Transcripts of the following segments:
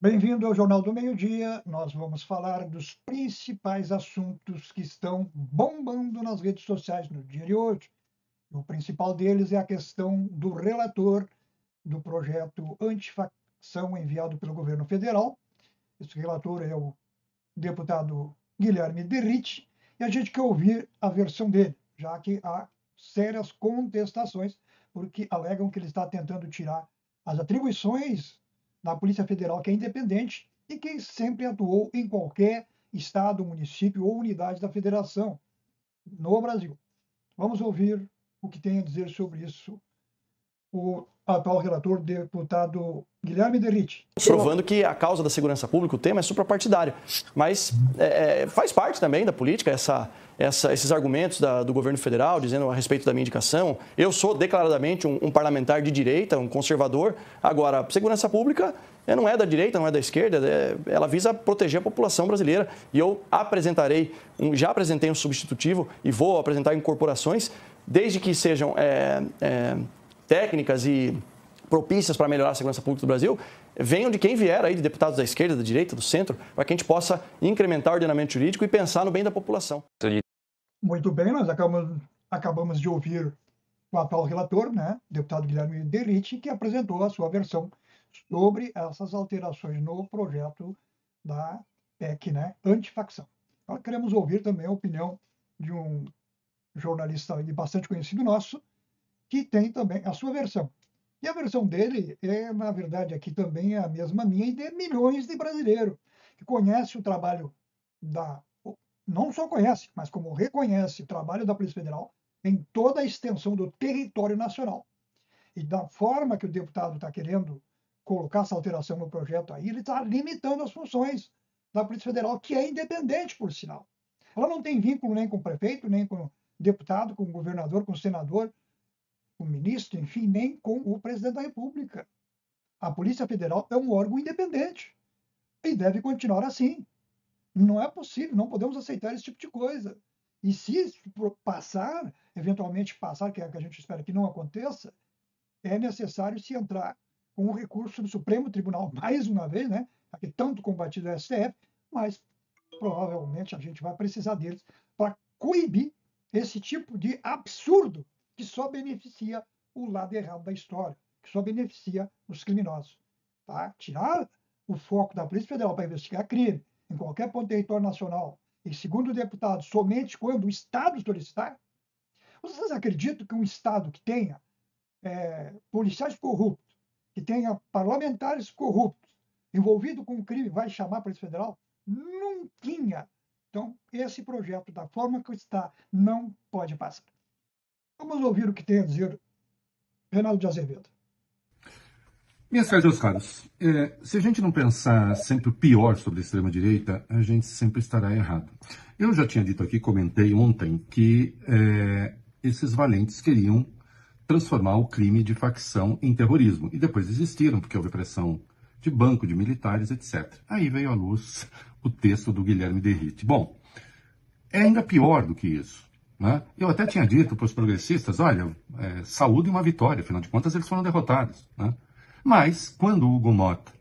Bem-vindo ao Jornal do Meio-Dia. Nós vamos falar dos principais assuntos que estão bombando nas redes sociais no dia de hoje. O principal deles é a questão do relator do projeto antifacção enviado pelo governo federal. Esse relator é o deputado Guilherme Derrite, e a gente quer ouvir a versão dele, já que há sérias contestações, porque alegam que ele está tentando tirar as atribuições da Polícia Federal, que é independente e que sempre atuou em qualquer estado, município ou unidade da federação no Brasil. Vamos ouvir o que tem a dizer sobre isso o atual relator, deputado Guilherme Derrite. Provando que a causa da segurança pública, o tema é suprapartidário. Mas faz parte também da política esses argumentos do governo federal, dizendo a respeito da minha indicação. Eu sou declaradamente um parlamentar de direita, um conservador. Agora, a segurança pública não é da direita, não é da esquerda, ela visa proteger a população brasileira. E eu já apresentei um substitutivo e vou apresentar incorporações, desde que sejam técnicas e propícias para melhorar a segurança pública do Brasil, venham de quem vier aí, de deputados da esquerda, da direita, do centro, para que a gente possa incrementar o ordenamento jurídico e pensar no bem da população. Muito bem, nós acabamos de ouvir o atual relator, deputado Guilherme Derrite, que apresentou a sua versão sobre essas alterações no projeto da PEC, antifacção. Nós queremos ouvir também a opinião de um jornalista bastante conhecido nosso, que tem também a sua versão. E a versão dele na verdade, aqui também é a mesma minha e de milhões de brasileiros que conhecem o trabalho não só conhece, mas como reconhece o trabalho da Polícia Federal em toda a extensão do território nacional. E da forma que o deputado está querendo colocar essa alteração no projeto aí, ele está limitando as funções da Polícia Federal, que é independente, por sinal. Ela não tem vínculo nem com o prefeito, nem com o deputado, com o governador, com o senador, o ministro, enfim, nem com o presidente da República. A Polícia Federal é um órgão independente e deve continuar assim. Não é possível, não podemos aceitar esse tipo de coisa. E se eventualmente passar, que a gente espera que não aconteça, é necessário se entrar com o recurso do Supremo Tribunal, mais uma vez, que tanto combatido é o STF, mas provavelmente a gente vai precisar deles para coibir esse tipo de absurdo que só beneficia o lado errado da história, que só beneficia os criminosos. Tá? Tirar o foco da Polícia Federal para investigar crime em qualquer ponto do território nacional, e segundo o deputado, somente quando o Estado solicitar. Vocês acreditam que um Estado que tenha policiais corruptos, que tenha parlamentares corruptos, envolvidos com o crime, vai chamar a Polícia Federal? Nunca. Então, esse projeto, da forma que está, não pode passar. Vamos ouvir o que tem a dizer Reinaldo de Azevedo. Minhas caras e meus caros, se a gente não pensar sempre o pior sobre a extrema-direita, a gente sempre estará errado. Eu já tinha dito aqui, comentei ontem, que esses valentes queriam transformar o crime de facção em terrorismo. E depois desistiram, porque houve pressão de banco, de militares, etc. Aí veio à luz o texto do Guilherme Derrite. Bom, é ainda pior do que isso. Eu até tinha dito para os progressistas, olha, saúde uma vitória, afinal de contas eles foram derrotados. Mas, quando o Hugo Mota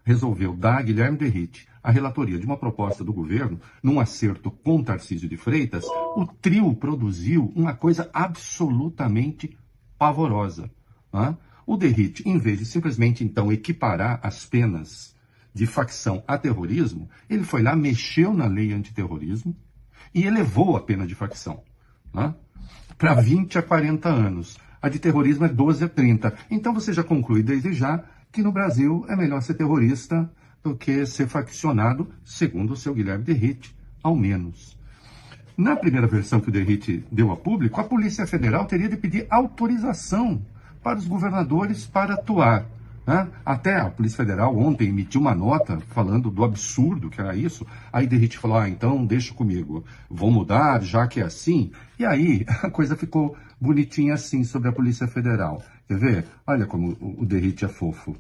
resolveu dar a Guilherme Derrite a relatoria de uma proposta do governo, num acerto com Tarcísio de Freitas, o trio produziu uma coisa absolutamente pavorosa. O Derrite, em vez de simplesmente, então, equiparar as penas de facção a terrorismo, ele foi lá, mexeu na lei antiterrorismo e elevou a pena de facção para 20 a 40 anos. A de terrorismo é 12 a 30. Então você já conclui desde já que no Brasil é melhor ser terrorista do que ser faccionado, segundo o seu Guilherme Derrite, ao menos. Na primeira versão que o Derrite deu a público, a Polícia Federal teria de pedir autorização para os governadores para atuar. Até a Polícia Federal ontem emitiu uma nota falando do absurdo que era isso. Aí Derrite falou, então deixa comigo, vou mudar, já que é assim. E aí a coisa ficou bonitinha assim sobre a Polícia Federal. Quer ver? Olha como o Derrite é fofo.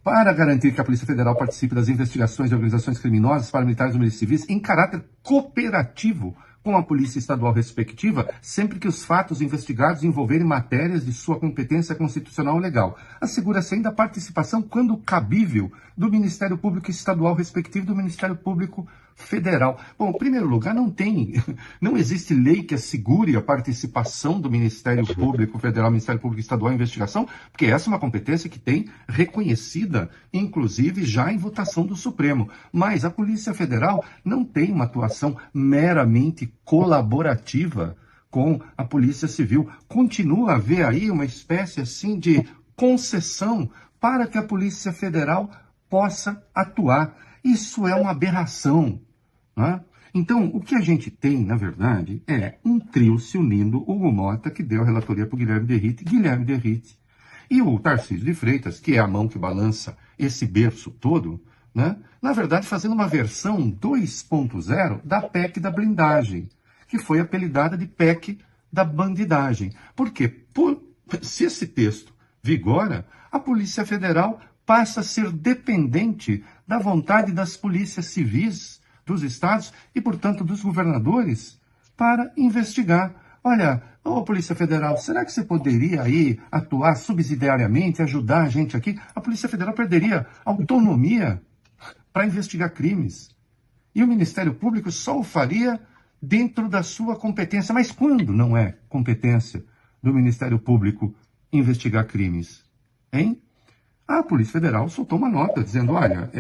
Para garantir que a Polícia Federal participe das investigações de organizações criminosas, paramilitares ou milícias civis em caráter cooperativo com a polícia estadual respectiva, sempre que os fatos investigados envolverem matérias de sua competência constitucional ou legal. Assegura-se ainda a participação, quando cabível, do Ministério Público Estadual respectivo e do Ministério Público Federal. Bom, em primeiro lugar, não existe lei que assegure a participação do Ministério Público Federal, Ministério Público Estadual em investigação, porque essa é uma competência que tem reconhecida, inclusive já em votação do Supremo. Mas a Polícia Federal não tem uma atuação meramente colaborativa com a Polícia Civil. Continua a haver aí uma espécie assim de concessão para que a Polícia Federal possa atuar. Isso é uma aberração, né? Então, o que a gente tem, na verdade, é um trio se unindo: Hugo Mota, que deu a relatoria para o Guilherme Derrite, e o Tarcísio de Freitas, que é a mão que balança esse berço todo, né? Na verdade, fazendo uma versão 2.0 da PEC da blindagem, que foi apelidada de PEC da bandidagem. Por quê? Se esse texto vigora, a Polícia Federal passa a ser dependente da vontade das polícias civis dos estados e, portanto, dos governadores para investigar. Olha, ô Polícia Federal, será que você poderia aí atuar subsidiariamente, ajudar a gente aqui? A Polícia Federal perderia autonomia para investigar crimes. E o Ministério Público só o faria dentro da sua competência. Mas quando não é competência do Ministério Público investigar crimes? Hein? A Polícia Federal soltou uma nota dizendo: olha,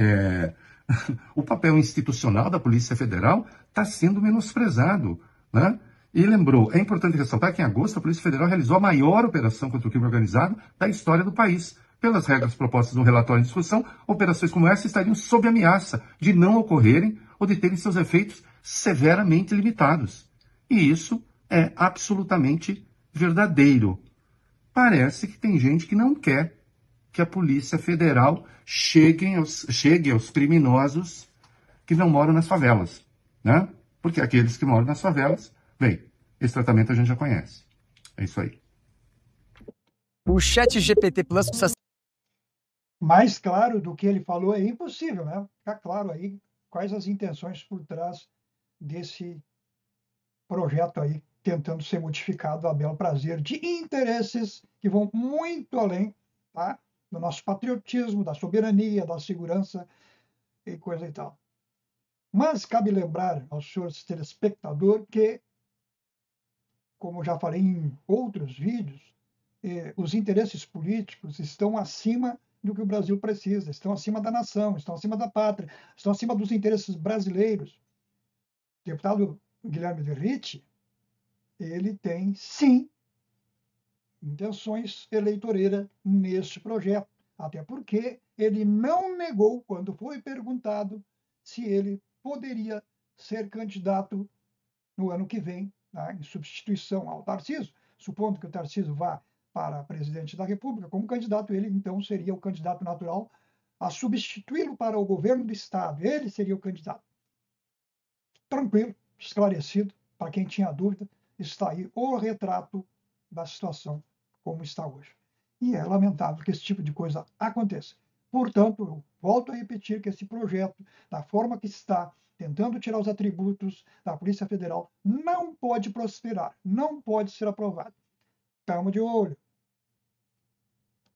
o papel institucional da Polícia Federal está sendo menosprezado, né? E lembrou, é importante ressaltar que em agosto a Polícia Federal realizou a maior operação contra o crime organizado da história do país. Pelas regras propostas no relatório em discussão, operações como essa estariam sob ameaça de não ocorrerem ou de terem seus efeitos severamente limitados. E isso é absolutamente verdadeiro. Parece que tem gente que não quer que a Polícia Federal chegue aos criminosos que não moram nas favelas, né? Porque aqueles que moram nas favelas, bem, esse tratamento a gente já conhece. É isso aí. O ChatGPT Plus precisa... Mais claro do que ele falou é impossível, né? Fica claro aí quais as intenções por trás desse projeto aí, tentando ser modificado a bel prazer de interesses que vão muito além, tá? Do nosso patriotismo, da soberania, da segurança e coisa e tal. Mas cabe lembrar aos senhores telespectadores que, como já falei em outros vídeos, os interesses políticos estão acima do que o Brasil precisa, estão acima da nação, estão acima da pátria, estão acima dos interesses brasileiros. O deputado Guilherme Derrite, ele tem, sim, intenções eleitoreiras neste projeto, até porque ele não negou, quando foi perguntado se ele poderia ser candidato no ano que vem, né, em substituição ao Tarcísio, supondo que o Tarcísio vá para presidente da República, como candidato, ele então seria o candidato natural a substituí-lo para o governo do Estado. Ele seria o candidato. Tranquilo, esclarecido, para quem tinha dúvida, está aí o retrato da situação como está hoje. E é lamentável que esse tipo de coisa aconteça. Portanto, eu volto a repetir que esse projeto, da forma que está, tentando tirar os atributos da Polícia Federal, não pode prosperar, não pode ser aprovado. Estamos de olho.